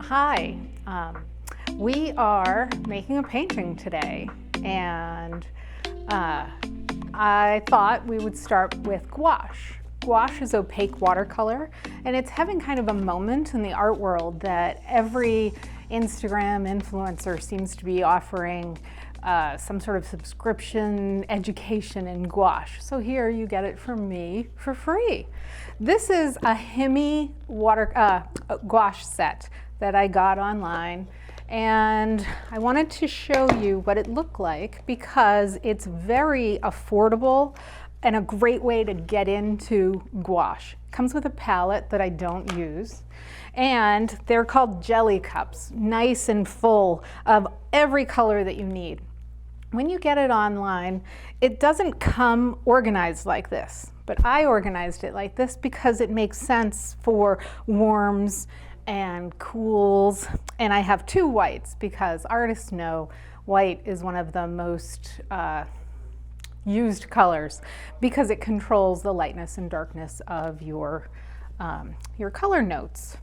Hi, we are making a painting today, and I thought we would start with gouache. Gouache is opaque watercolor, and it's having kind of a moment in the art world that every Instagram influencer seems to be offering some sort of subscription education in gouache. So here you get it from me for free. This is a Himi gouache set that I got online, and I wanted to show you what it looked like because it's very affordable and a great way to get into gouache. It comes with a palette that I don't use, and they're called jelly cups, nice and full of every color that you need. When you get it online, it doesn't come organized like this, but I organized it like this because it makes sense for warms and cools, and I have two whites because artists know white is one of the most used colors because it controls the lightness and darkness of your color notes.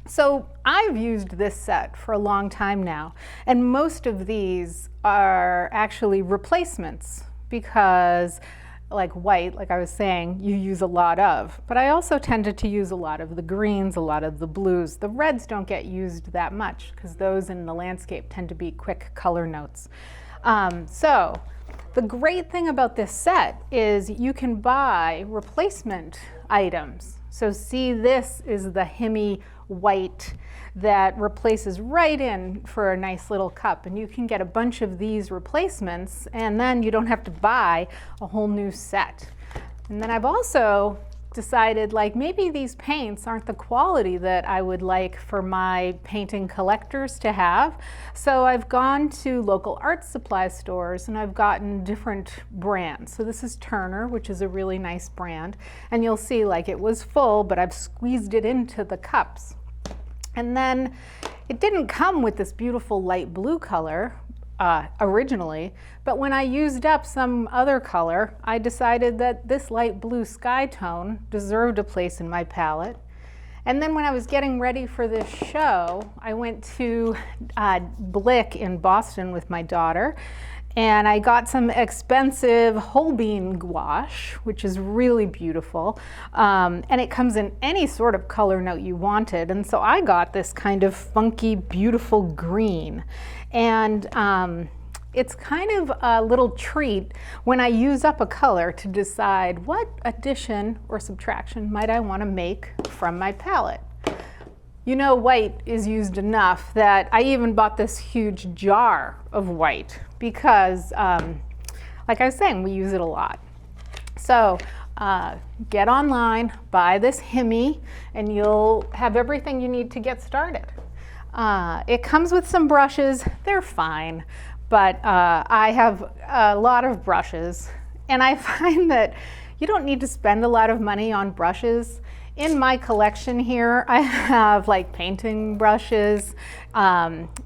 So I've used this set for a long time now, and most of these are actually replacements because like white, like I was saying, you use a lot of, but I also tended to use a lot of the greens, a lot of the blues. The reds don't get used that much because those in the landscape tend to be quick color notes. So the great thing about this set is you can buy replacement items. So see, this is the Himi white that replaces right in for a nice little cup, and you can get a bunch of these replacements and then you don't have to buy a whole new set. And then I've also decided like maybe these paints aren't the quality that I would like for my painting collectors to have. So I've gone to local art supply stores and I've gotten different brands. So this is Turner, which is a really nice brand, and you'll see like it was full, but I've squeezed it into the cups. And then it didn't come with this beautiful light blue color originally, but when I used up some other color, I decided that this light blue sky tone deserved a place in my palette. And then when I was getting ready for this show, I went to Blick in Boston with my daughter, and I got some expensive whole bean gouache, which is really beautiful. And it comes in any sort of color note you wanted. And so I got this kind of funky, beautiful green. And it's kind of a little treat when I use up a color to decide what addition or subtraction might I want to make from my palette. You know, white is used enough that I even bought this huge jar of white because, like I was saying, we use it a lot. So get online, buy this Himi, and you'll have everything you need to get started. It comes with some brushes. They're fine, but I have a lot of brushes, and I find that you don't need to spend a lot of money on brushes. In my collection here, I have like painting brushes,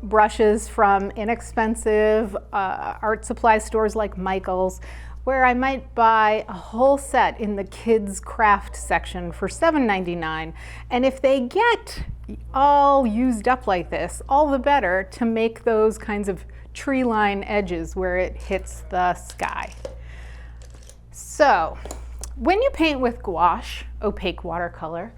brushes from inexpensive art supply stores like Michael's, where I might buy a whole set in the kids craft section for $7.99. And if they get all used up like this, all the better to make those kinds of tree line edges where it hits the sky. So when you paint with gouache, opaque watercolor,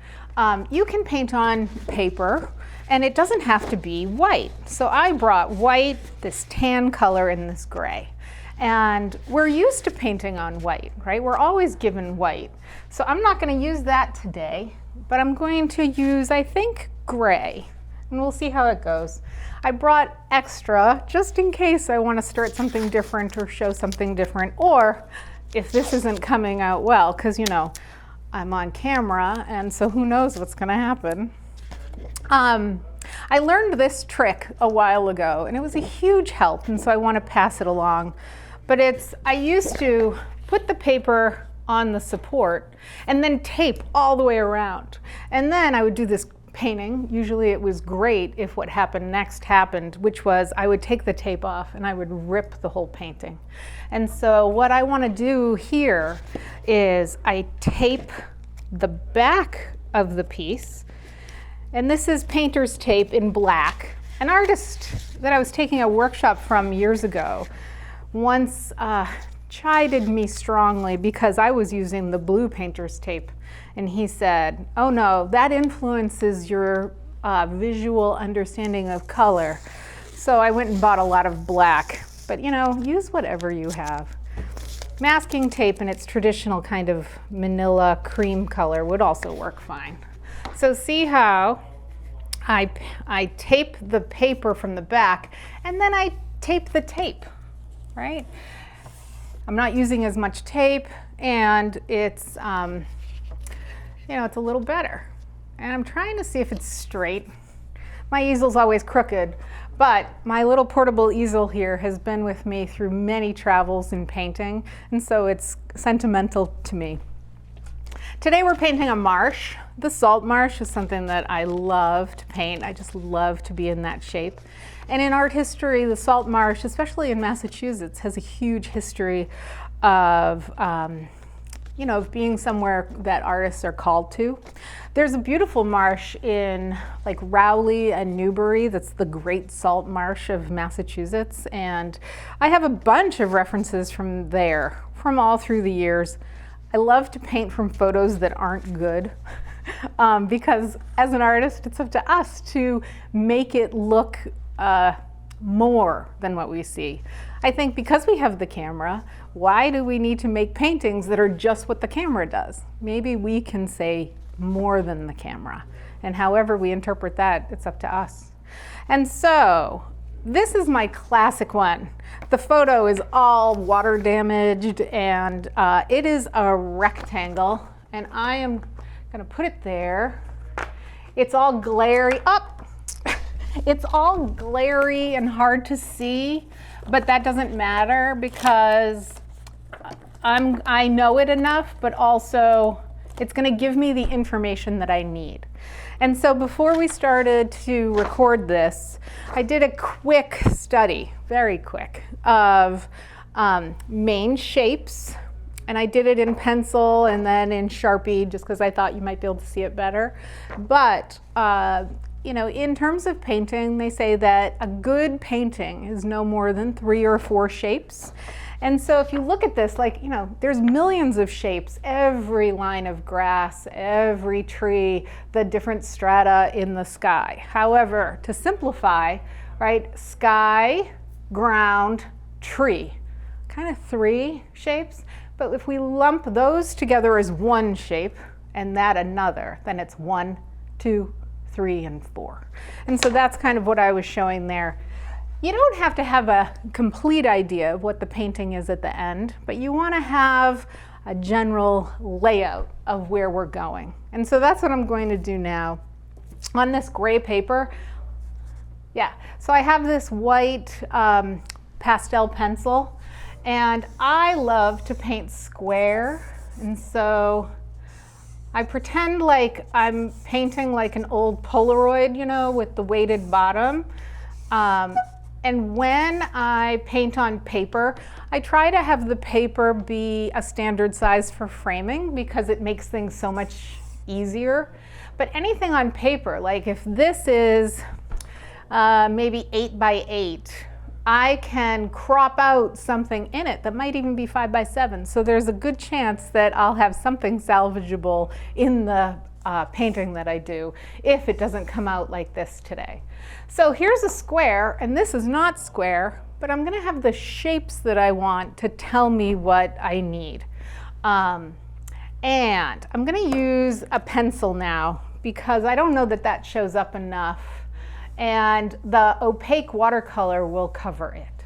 you can paint on paper, and it doesn't have to be white. So I brought white, this tan color, and this gray. And we're used to painting on white, right? We're always given white. So I'm not going to use that today, but I'm going to use, I think, gray. And we'll see how it goes. I brought extra just in case I want to start something different or show something different, or if this isn't coming out well, because you know, I'm on camera, and so who knows what's going to happen. I learned this trick a while ago, and it was a huge help, and so I want to pass it along. But I used to put the paper on the support and then tape all the way around. And then I would do this painting. Usually it was great if what happened next happened, which was I would take the tape off and I would rip the whole painting. And so what I want to do here is I tape the back of the piece And this is painter's tape in black. An artist that I was taking a workshop from years ago once chided me strongly because I was using the blue painter's tape. And he said, oh no, that influences your visual understanding of color. So I went and bought a lot of black. But you know, use whatever you have. Masking tape in its traditional kind of manila cream color would also work fine. So see how I tape the paper from the back and then I tape the tape, right? I'm not using as much tape and it's, you know, it's a little better. And I'm trying to see if it's straight. My easel's always crooked, but my little portable easel here has been with me through many travels in painting, and so it's sentimental to me. Today we're painting a marsh. The salt marsh is something that I love to paint. I just love to be in that shape. And in art history, the salt marsh, especially in Massachusetts, has a huge history of you know, of being somewhere that artists are called to. There's a beautiful marsh in like Rowley and Newbury that's the Great Salt Marsh of Massachusetts, and I have a bunch of references from there from all through the years. I love to paint from photos that aren't good because as an artist it's up to us to make it look more than what we see. I think because we have the camera, why do we need to make paintings that are just what the camera does? Maybe we can say more than the camera. And however we interpret that, it's up to us. And so this is my classic one. The photo is all water damaged and it is a rectangle. And I am gonna put it there. It's all glary up. It's all glary and hard to see, but that doesn't matter because I know it enough, but also it's going to give me the information that I need. And so before we started to record this, I did a quick study, very quick, of main shapes. And I did it in pencil and then in Sharpie just because I thought you might be able to see it better. But you know, in terms of painting, they say that a good painting is no more than 3 or 4 shapes. And so if you look at this, like, you know, there's millions of shapes, every line of grass, every tree, the different strata in the sky. However, to simplify, right, sky, ground, tree, kind of 3 shapes. But if we lump those together as one shape and that another, then it's 1, 2, 3, and 4. And so that's kind of what I was showing there. You don't have to have a complete idea of what the painting is at the end, but you want to have a general layout of where we're going. And so that's what I'm going to do now. On this gray paper, yeah, so I have this white pastel pencil, and I love to paint square, and so I pretend like I'm painting like an old Polaroid, you know, with the weighted bottom. And when I paint on paper, I try to have the paper be a standard size for framing because it makes things so much easier. But anything on paper, like if this is maybe 8 by 8, I can crop out something in it that might even be 5 by 7. So there's a good chance that I'll have something salvageable in the painting that I do if it doesn't come out like this today. So here's a square, and this is not square, but I'm gonna have the shapes that I want to tell me what I need. And I'm gonna use a pencil now because I don't know that that shows up enough, and the opaque watercolor will cover it.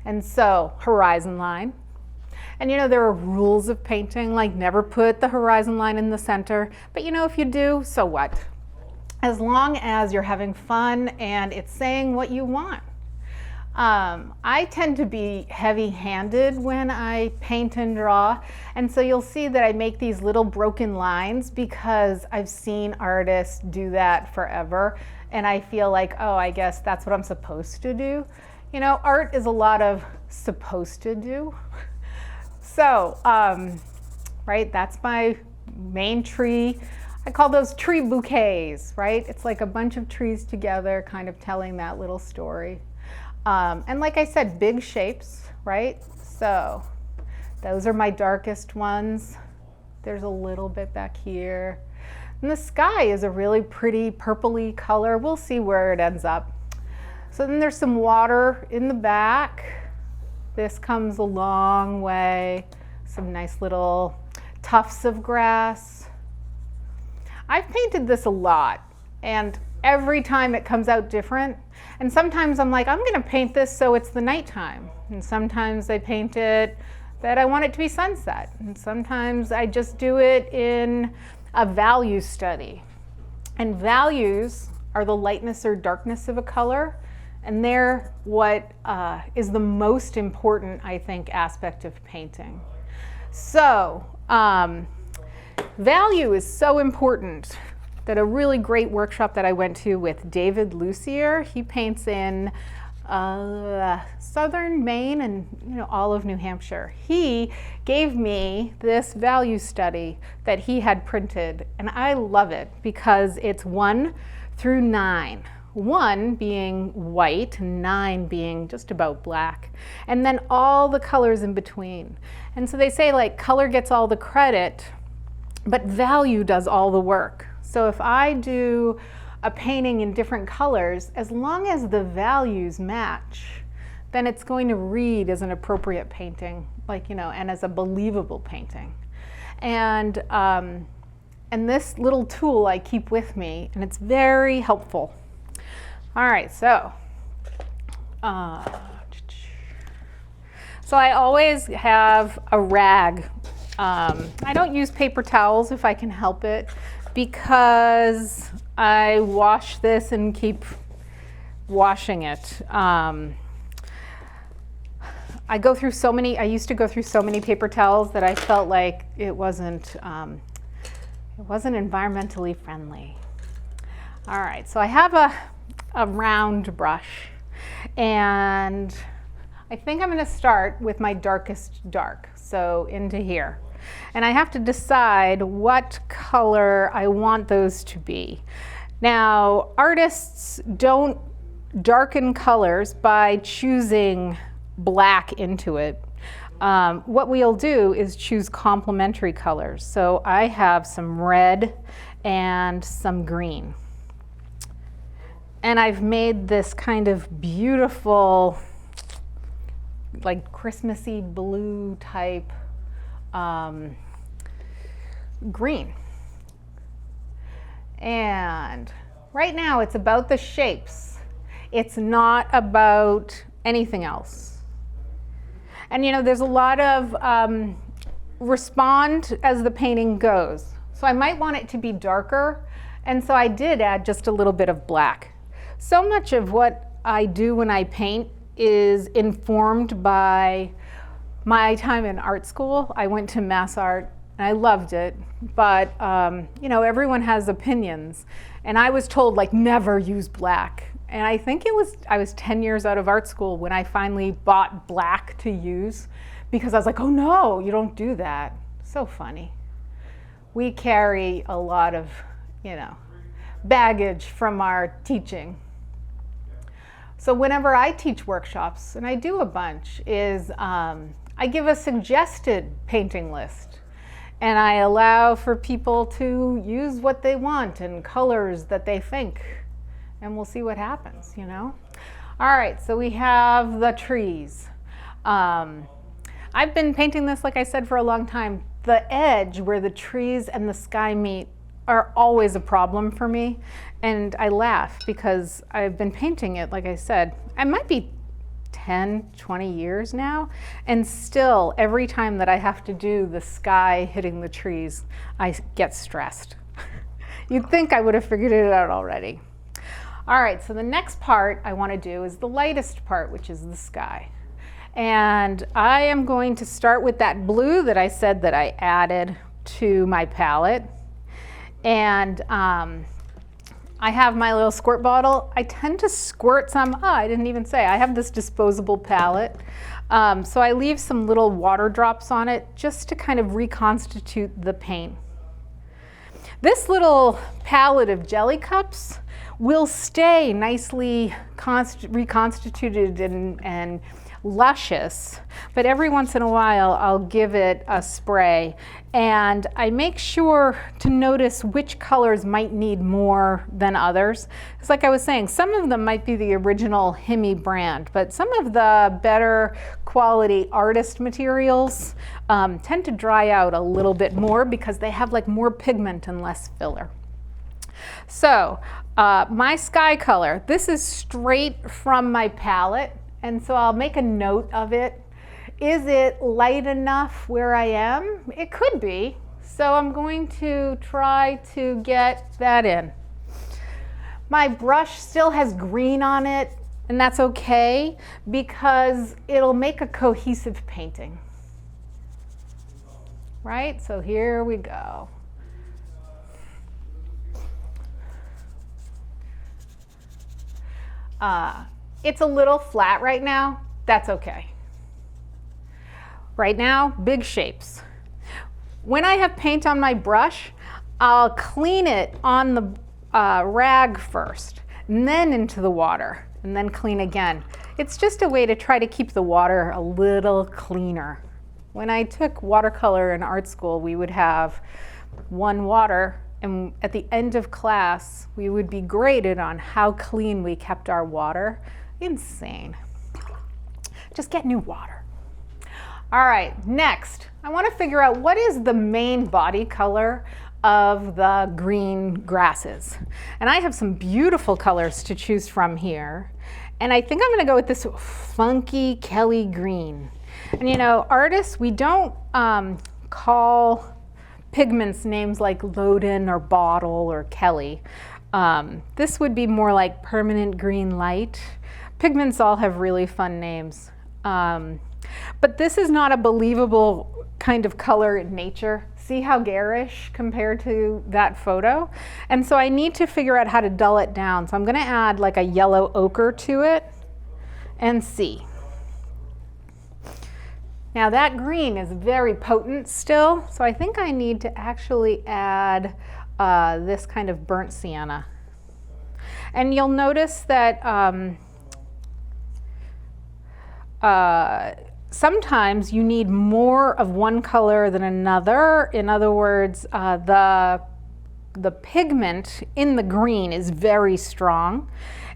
And so horizon line. And you know, there are rules of painting, like never put the horizon line in the center, but you know, if you do, so what? As long as you're having fun and it's saying what you want. I tend to be heavy-handed when I paint and draw, and so you'll see that I make these little broken lines because I've seen artists do that forever, and I feel like, oh, I guess that's what I'm supposed to do. You know, art is a lot of supposed to do. So, right, that's my main tree. I call those tree bouquets, right? It's like a bunch of trees together, kind of telling that little story. And like I said, big shapes, right? So those are my darkest ones. There's a little bit back here. And the sky is a really pretty purpley color. We'll see where it ends up. So then there's some water in the back. This comes a long way. Some nice little tufts of grass. I've painted this a lot, and every time it comes out different. And sometimes I'm like, I'm gonna paint this so it's the nighttime. And sometimes I paint it that I want it to be sunset. And sometimes I just do it in a value study. And values are the lightness or darkness of a color. And they're what is the most important, I think, aspect of painting. So, value is so important that a really great workshop that I went to with David Lucier, he paints in southern Maine and all of New Hampshire. He gave me this value study that he had printed, and I love it because it's 1 through 9. 1 being white, 9 being just about black, and then all the colors in between. And so they say, like, color gets all the credit, but value does all the work. So if I do a painting in different colors, as long as the values match, then it's going to read as an appropriate painting, and as a believable painting. And this little tool I keep with me, and it's very helpful. All right, so I always have a rag. I don't use paper towels if I can help it, because I wash this and keep washing it. I used to go through so many paper towels that I felt like it wasn't environmentally friendly. All right, so I have a round brush, and I think I'm going to start with my darkest dark, so into here. And I have to decide what color I want those to be. Now, artists don't darken colors by choosing black into it. What we'll do is choose complementary colors. So I have some red and some green. And I've made this kind of beautiful, like Christmassy blue type green. And right now it's about the shapes. It's not about anything else. And there's a lot of respond as the painting goes. So I might want it to be darker, and so I did add just a little bit of black. So much of what I do when I paint is informed by my time in art school. I went to Mass Art and I loved it, but everyone has opinions, and I was told, like, never use black. And I think I was 10 years out of art school when I finally bought black to use, because I was like, oh no, you don't do that. So funny. We carry a lot of baggage from our teaching. So whenever I teach workshops, and I do a bunch, is I give a suggested painting list, and I allow for people to use what they want and colors that they think, and we'll see what happens, All right, so we have the trees. I've been painting this, like I said, for a long time. The edge where the trees and the sky meet are always a problem for me, and I laugh because I've been painting it, like I said, I might be 10, 20 years now, and still every time that I have to do the sky hitting the trees, I get stressed. You'd think I would have figured it out already. All right, so the next part I want to do is the lightest part, which is the sky. And I am going to start with that blue that I said that I added to my palette. And I have my little squirt bottle. I tend to squirt some, I didn't even say, I have this disposable palette. So I leave some little water drops on it just to kind of reconstitute the paint. This little palette of jelly cups will stay nicely reconstituted and luscious, but every once in a while I'll give it a spray, and I make sure to notice which colors might need more than others. It's like I was saying, some of them might be the original Himi brand, but some of the better quality artist materials tend to dry out a little bit more because they have like more pigment and less filler. So my sky color, this is straight from my palette. And so I'll make a note of it. Is it light enough where I am? It could be. So I'm going to try to get that in. My brush still has green on it, and that's okay because it'll make a cohesive painting. Right? So here we go. It's a little flat right now. That's okay. Right now, big shapes. When I have paint on my brush, I'll clean it on the rag first, and then into the water, and then clean again. It's just a way to try to keep the water a little cleaner. When I took watercolor in art school, we would have one water, and at the end of class, we would be graded on how clean we kept our water. Insane. Just get new water. All right, next, I want to figure out what is the main body color of the green grasses. And I have some beautiful colors to choose from here. And I think I'm going to go with this funky Kelly green. And you know, artists, we don't call pigments names like Loden or Bottle or Kelly. This would be more like Permanent Green Light. Pigments all have really fun names. But this is not a believable kind of color in nature. See how garish compared to that photo? And so I need to figure out how to dull it down. So I'm going to add like a yellow ochre to it and see. Now that green is very potent still, so I think I need to actually add this kind of burnt sienna. And you'll notice that sometimes you need more of one color than another. In other words, the pigment in the green is very strong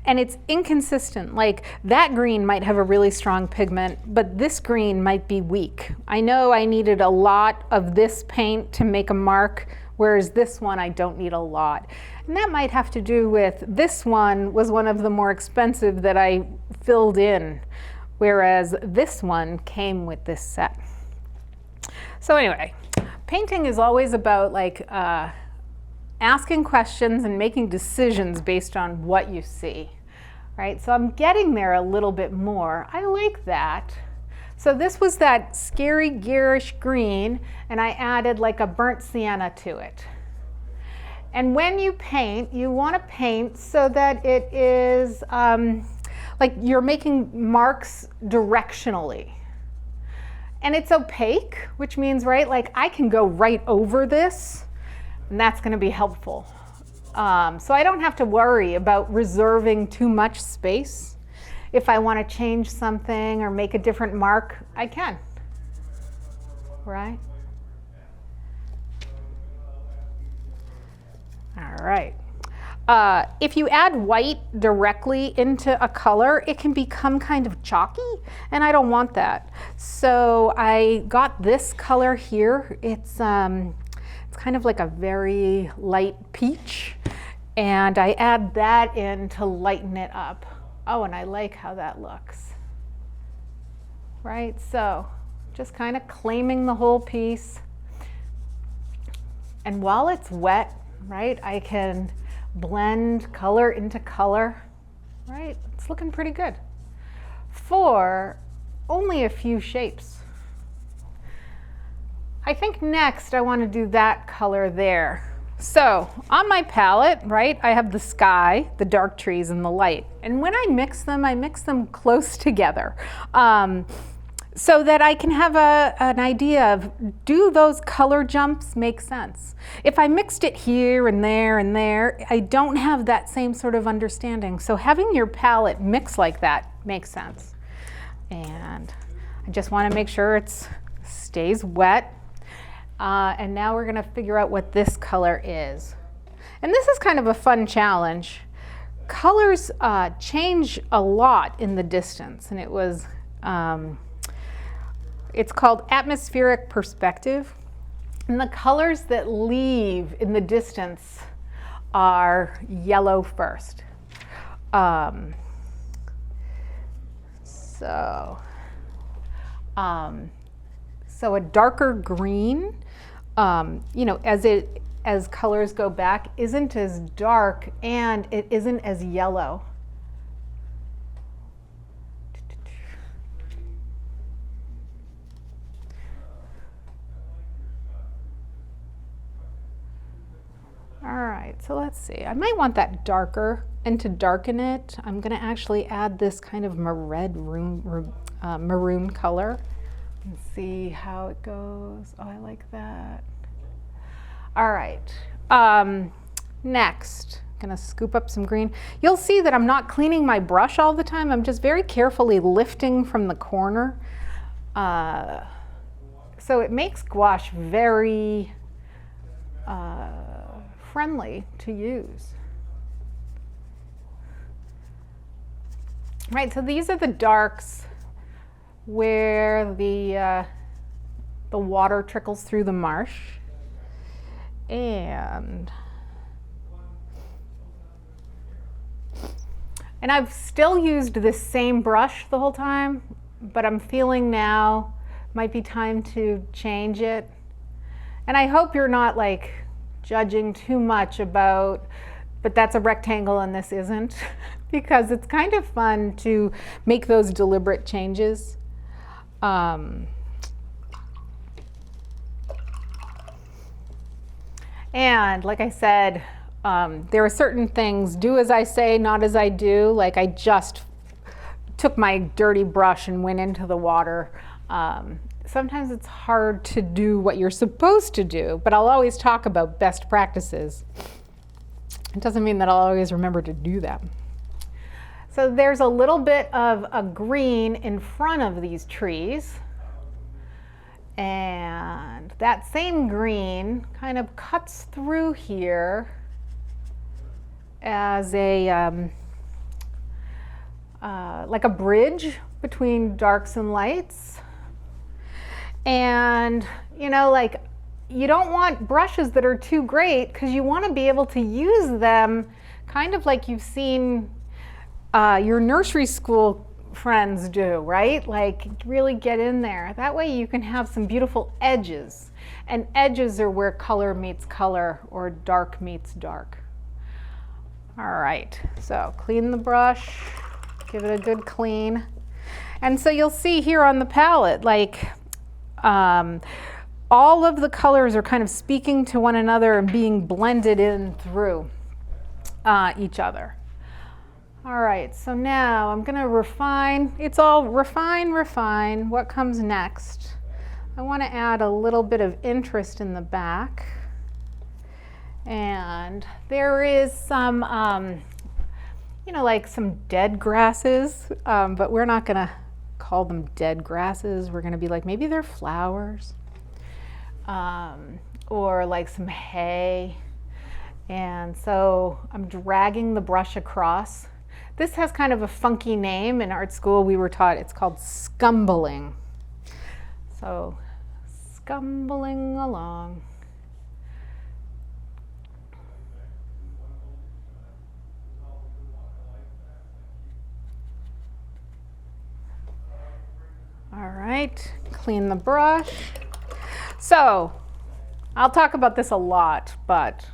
and it's inconsistent. Like that green might have a really strong pigment, but this green might be weak. I know I needed a lot of this paint to make a mark, whereas this one I don't need a lot. And that might have to do with this one was one of the more expensive that I filled in, whereas this one came with this set. So anyway, painting is always about like asking questions and making decisions based on what you see, right? So I'm getting there a little bit more. I like that. So this was that scary garish green, and I added like a burnt sienna to it. And when you paint, you want to paint so that it is like you're making marks directionally. And it's opaque, which means, right, like I can go right over this, and that's going to be helpful. So I don't have to worry about reserving too much space. If I want to change something or make a different mark, I can, right? All right. If you add white directly into a color, it can become kind of chalky, and I don't want that. So I got this color here. It's kind of like a very light peach, and I add that in to lighten it up. Oh, and I like how that looks. Right, so just kind of claiming the whole piece. And while it's wet, right, I can blend color into color, right? It's looking pretty good for only a few shapes. I think next I want to do that color there. So on my palette, right, I have the sky, the dark trees, and the light. And when I mix them close together. so that I can have an idea of, do those color jumps make sense? If I mixed it here and there, I don't have that same sort of understanding. So having your palette mix like that makes sense. And I just want to make sure it stays wet. And now we're going to figure out what this color is. And this is kind of a fun challenge. Colors change a lot in the distance, and it's called atmospheric perspective. And the colors that leave in the distance are yellow first. So a darker green, as colors go back, isn't as dark and it isn't as yellow. All right, so let's see. I might want that darker, and to darken it, I'm going to actually add this kind of maroon color and see how it goes. Oh, I like that. All right, next, I'm going to scoop up some green. You'll see that I'm not cleaning my brush all the time. I'm just very carefully lifting from the corner. So it makes gouache very friendly to use. Right, so these are the darks where the water trickles through the marsh. And I've still used this same brush the whole time, but I'm feeling now might be time to change it. And I hope you're not like judging too much about, but that's a rectangle and this isn't, because it's kind of fun to make those deliberate changes. And like I said, there are certain things, do as I say, not as I do. Like I just took my dirty brush and went into the water. Sometimes it's hard to do what you're supposed to do, but I'll always talk about best practices. It doesn't mean that I'll always remember to do them. So there's a little bit of a green in front of these trees. And that same green kind of cuts through here as a like a bridge between darks and lights. And you don't want brushes that are too great, because you want to be able to use them kind of like you've seen your nursery school friends do, right? Like really get in there. That way you can have some beautiful edges. And edges are where color meets color or dark meets dark. All right, so clean the brush, give it a good clean. And so you'll see here on the palette, like all of the colors are kind of speaking to one another and being blended in through each other. All right, so now I'm going to refine. It's all refine, refine. What comes next? I want to add a little bit of interest in the back. And there is some, like some dead grasses, but we're not going to call them dead grasses. We're going to be like, maybe they're flowers, or like some hay. And so I'm dragging the brush across. This has kind of a funky name. In art school we were taught it's called scumbling. So scumbling along. All right, clean the brush. So I'll talk about this a lot, but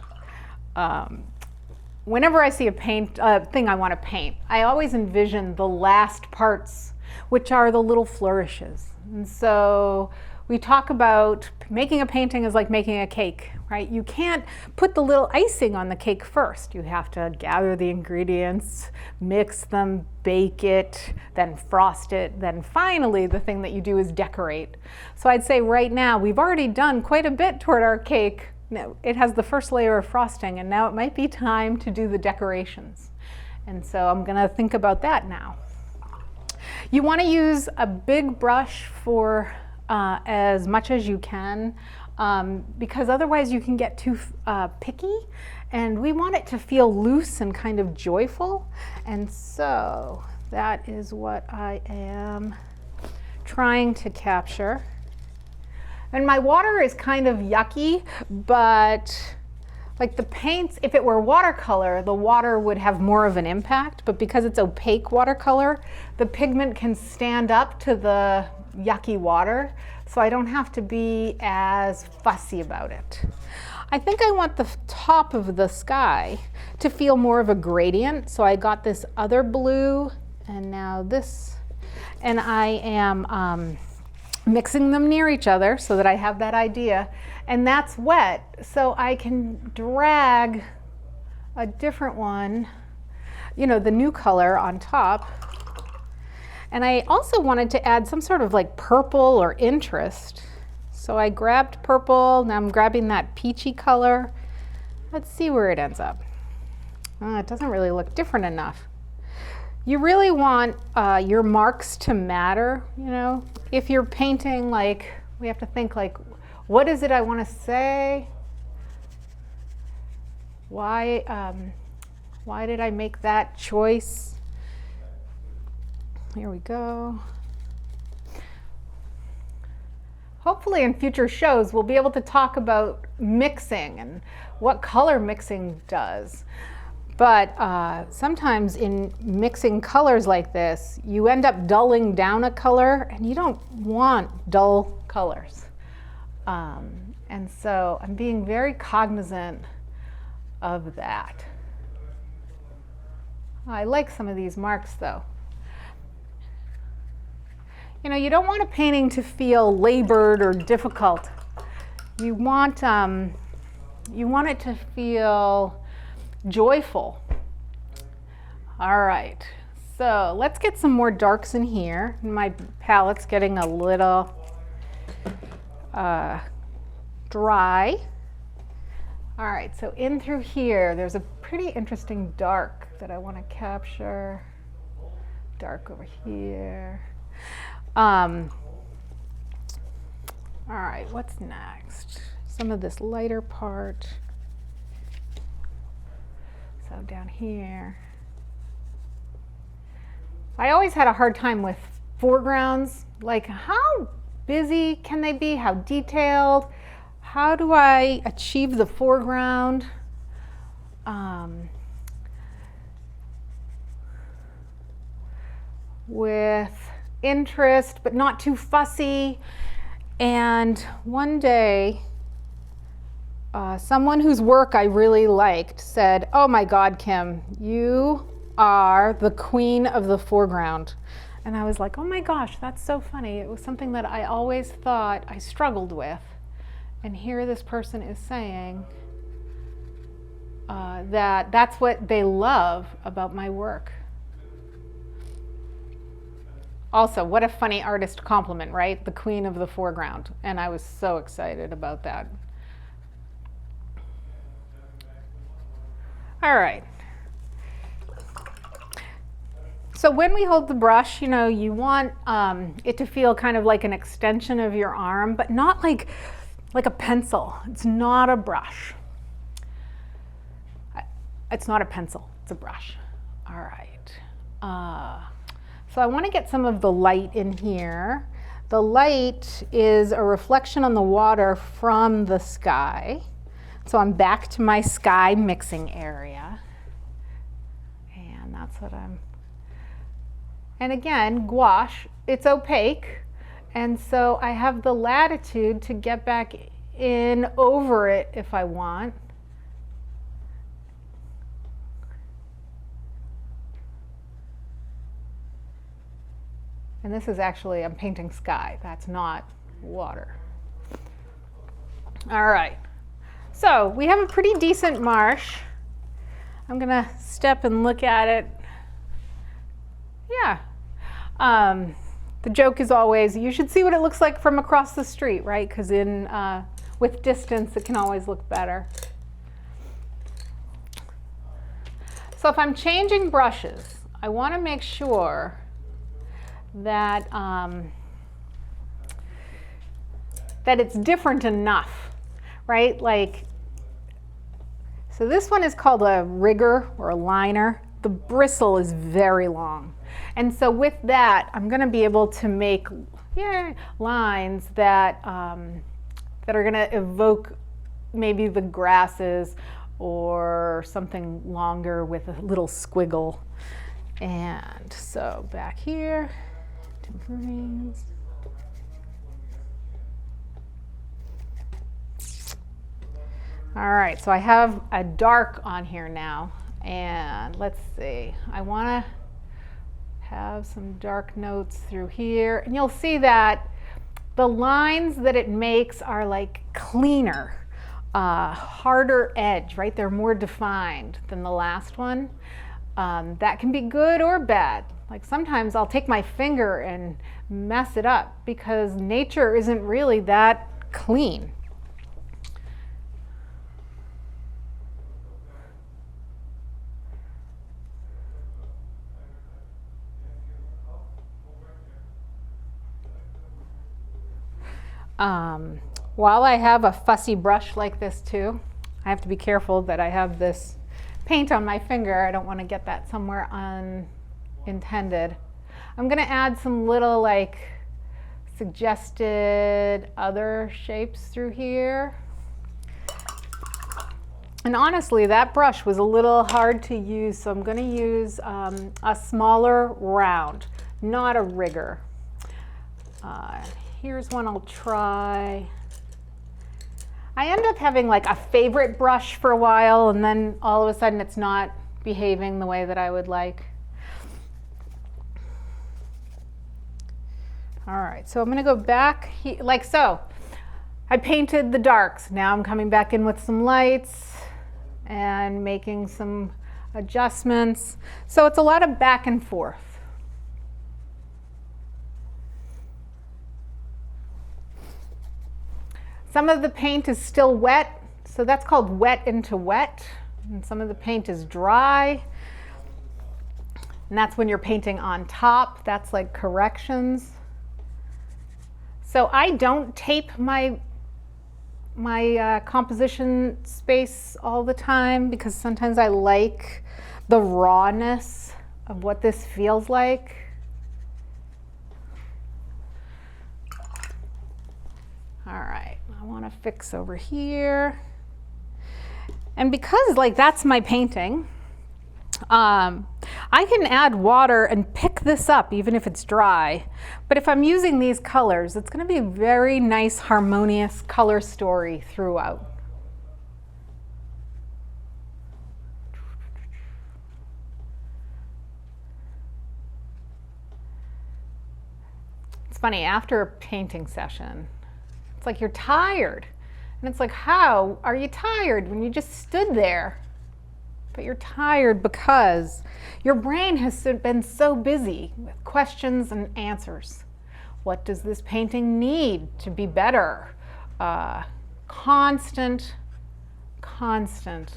whenever I see a thing I want to paint, I always envision the last parts, which are the little flourishes. And so We talk about making a painting is like making a cake, right? You can't put the little icing on the cake first. You have to gather the ingredients, mix them, bake it, then frost it, then finally the thing that you do is decorate. So I'd say right now we've already done quite a bit toward our cake. Now, it has the first layer of frosting, and now it might be time to do the decorations. And so I'm gonna think about that now. You wanna use a big brush for as much as you can, because otherwise you can get too picky, and we want it to feel loose and kind of joyful. And so that is what I am trying to capture. And my water is kind of yucky, but like the paints, if it were watercolor, the water would have more of an impact, but because it's opaque watercolor, the pigment can stand up to the yucky water, so I don't have to be as fussy about it. I think I want the top of the sky to feel more of a gradient, so I got this other blue and now this, and I am mixing them near each other so that I have that idea, and that's wet, so I can drag a different one, you know, the new color on top. And I also wanted to add some sort of like purple or interest. So I grabbed purple, now I'm grabbing that peachy color. Let's see where it ends up. It doesn't really look different enough. You really want your marks to matter, you know. If you're painting, like, we have to think like, what is it I want to say? Why did I make that choice? Here we go. Hopefully in future shows we'll be able to talk about mixing and what color mixing does. But sometimes in mixing colors like this, you end up dulling down a color, and you don't want dull colors. And so I'm being very cognizant of that. I like some of these marks though. You know, you don't want a painting to feel labored or difficult. You want it to feel joyful. All right, so let's get some more darks in here. My palette's getting a little dry. All right, so in through here, there's a pretty interesting dark that I want to capture. Dark over here. All right, what's next? Some of this lighter part. So down here. I always had a hard time with foregrounds. Like, how busy can they be? How detailed? How do I achieve the foreground? With interest, but not too fussy. And one day, someone whose work I really liked said, "Oh my God, Kim, you are the queen of the foreground." And I was like, oh my gosh, that's so funny. It was something that I always thought I struggled with. And here this person is saying that that's what they love about my work. Also, what a funny artist compliment, right? The queen of the foreground. And I was so excited about that. All right. So when we hold the brush, you know, you want it to feel kind of like an extension of your arm, but not like a pencil. It's not a brush. It's not a pencil, it's a brush. All right. So I want to get some of the light in here. The light is a reflection on the water from the sky. So I'm back to my sky mixing area. And that's what and again, gouache, it's opaque. And so I have the latitude to get back in over it if I want. And this is actually, I'm painting sky. That's not water. All right, so we have a pretty decent marsh. I'm gonna step and look at it. Yeah. The joke is always, you should see what it looks like from across the street, right? Because with distance, it can always look better. So if I'm changing brushes, I want to make sure that that it's different enough, right? Like, so this one is called a rigger or a liner. The bristle is very long. And so with that, I'm going to be able to make lines that, that are going to evoke maybe the grasses or something longer with a little squiggle. And so back here, rings. All right, so I have a dark on here now. And let's see, I want to have some dark notes through here. And you'll see that the lines that it makes are like cleaner, harder edge, right? They're more defined than the last one. That can be good or bad. Like sometimes I'll take my finger and mess it up because nature isn't really that clean. While I have a fussy brush like this too, I have to be careful that I have this paint on my finger. I don't want to get that somewhere unintended. I'm going to add some little like suggested other shapes through here. And honestly, that brush was a little hard to use, so I'm going to use a smaller round, not a rigger. Here's one I'll try. I end up having like a favorite brush for a while, and then all of a sudden it's not behaving the way that I would like. All right, so I'm going to go back like so. I painted the darks. Now I'm coming back in with some lights and making some adjustments. So it's a lot of back and forth. Some of the paint is still wet, so that's called wet into wet. And some of the paint is dry. And that's when you're painting on top. That's like corrections. So I don't tape my composition space all the time because sometimes I like the rawness of what this feels like. All right, I want to fix over here. And because like that's my painting, I can add water and pick this up even if it's dry. But if I'm using these colors, it's going to be a very nice harmonious color story throughout. It's funny, after a painting session, it's like you're tired. And it's like, how are you tired when you just stood there? But you're tired because your brain has been so busy with questions and answers. What does this painting need to be better? Constant questions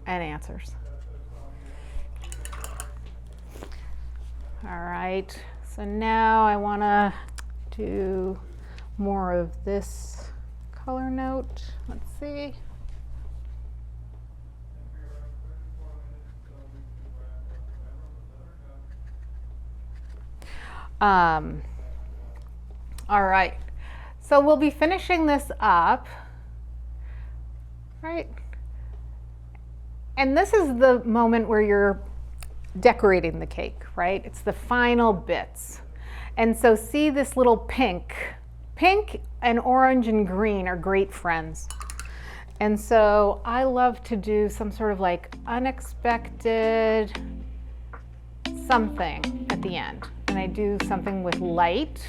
and answers. All right, so now I want to do more of this color note. Let's see. All right, so we'll be finishing this up, right? And this is the moment where you're decorating the cake, right? It's the final bits. And so see this little pink. Pink and orange and green are great friends. And so I love to do some sort of like unexpected something at the end. And I do something with light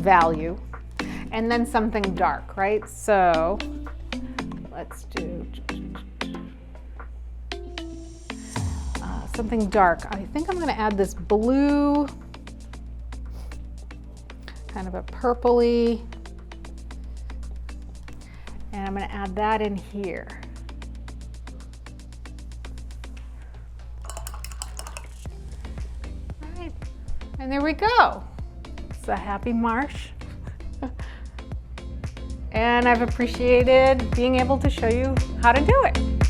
value, and then something dark, right? So let's do something dark. I think I'm going to add this blue, kind of a purpley, and I'm going to add that in here. All right, and there we go. It's a happy marsh. And I've appreciated being able to show you how to do it.